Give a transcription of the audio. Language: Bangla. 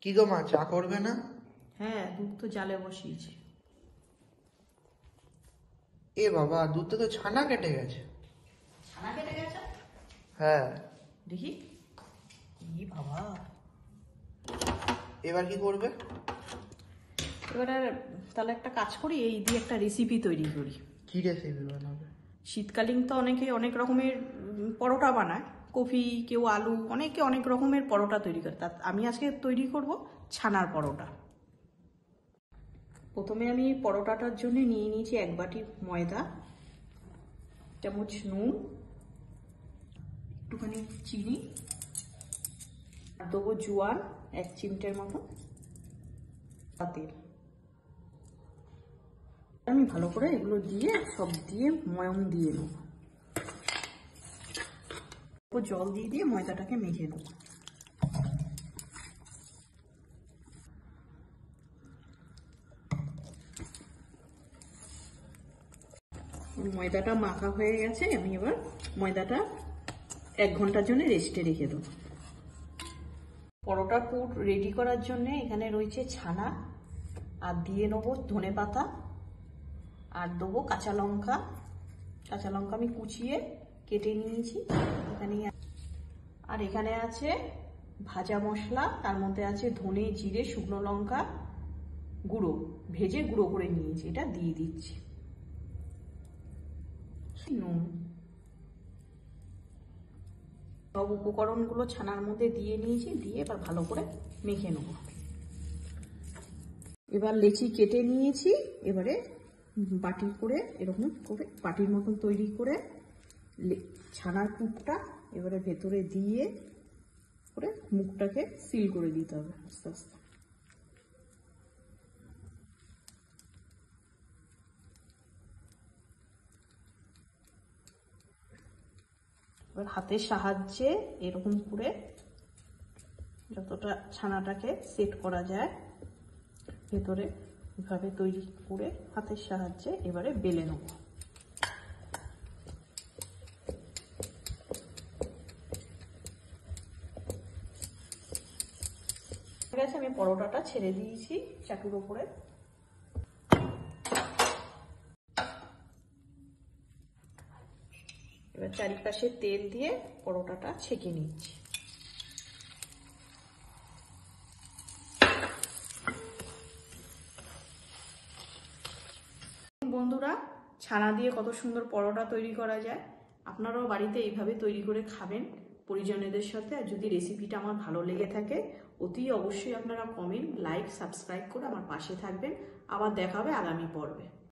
কি গো মা, চা করবে না? হ্যাঁ, দুধ তো জালে বসিয়েছি। এ বাবা, দুধটা তো ছানা কেটে গেছে। ছানা কেটে গেছে? হ্যাঁ। দেখি। ই বাবা, এবার কি করবে? এবার তাহলে একটা কাজ করি, এই দিয়ে একটা রেসিপি তৈরি করি। কি রেসিপি বানাবে? শীতকালীন তো অনেকে অনেক রকমের পরোটা বানায়, কফি, কেউ আলু, অনেকে অনেক রকমের পরোটা তৈরি করে। তা আমি আজকে তৈরি করব ছানার পরোটা। প্রথমে আমি পরোটাটার জন্য নিয়ে নিয়েছি 1 বাটি ময়দা, চামচ নুন, একটুখানি চিনি, আর দেবো জোয়ান 1 চিমটের মতো, তেল। আমি ভালো করে এগুলো দিয়ে সব দিয়ে ময়ম দিয়ে নেব। জল দিয়ে দিয়ে ময়দাটাকে মেখে নেব। ময়দাটা মাখা হয়ে গেছে, আমি এবার ময়দাটা 1 ঘন্টার জন্য রেস্টে রেখে দেবো। পরোটার পুর রেডি করার জন্য এখানে রয়েছে ছানা, আর দিয়ে নেবো ধনেপাতা, আর দেবো কাঁচা লঙ্কা। কাঁচা লঙ্কা আমি কুচিয়ে কেটে নিয়েছি এখানে। আর এখানে আছে ভাজা মশলা, তার মধ্যে আছে ধনে, জিরে, শুকনো লঙ্কা গুঁড়ো, ভেজে গুঁড়ো করে নিয়েছি, এটা দিয়ে দিচ্ছি। নুন। সব উপকরণগুলো ছানার মধ্যে দিয়ে নিয়েছি, দিয়ে এবার ভালো করে মেখে নেব। এবার লেচি কেটে নিয়েছি, এবারে বাটি করে এরকম করে বাটির মতন তৈরি করে ছানার পুরটা এবারে ভেতরে দিয়ে করে মুখটাকে সিল করে দিতে হবে আস্তে আস্তে। এবার হাতের সাহায্যে এরকম করে যতটা ছানাটাকে সেট করা যায় ভেতরে এভাবে তৈরি করে হাতের সাহায্যে এবারে বেলে নেব। ঠিক আছে, আমি পরোটাটা ছেড়ে দিয়েছি চাটুর উপরে। এবার চারিপাশে তেল দিয়ে পরোটাটা ছেঁকে নিচ্ছি। বন্ধুরা, ছানা দিয়ে কত সুন্দর পরোটা তৈরি করা যায়। আপনারাও বাড়িতে এইভাবে তৈরি করে খাবেন পরিজনদের সাথে। আর যদি রেসিপিটা আমার ভালো লেগে থাকে অতি অবশ্যই আপনারা কমেন্ট, লাইক, সাবস্ক্রাইব করে আমার পাশে থাকবেন। আবার দেখা হবে আগামী পর্বে।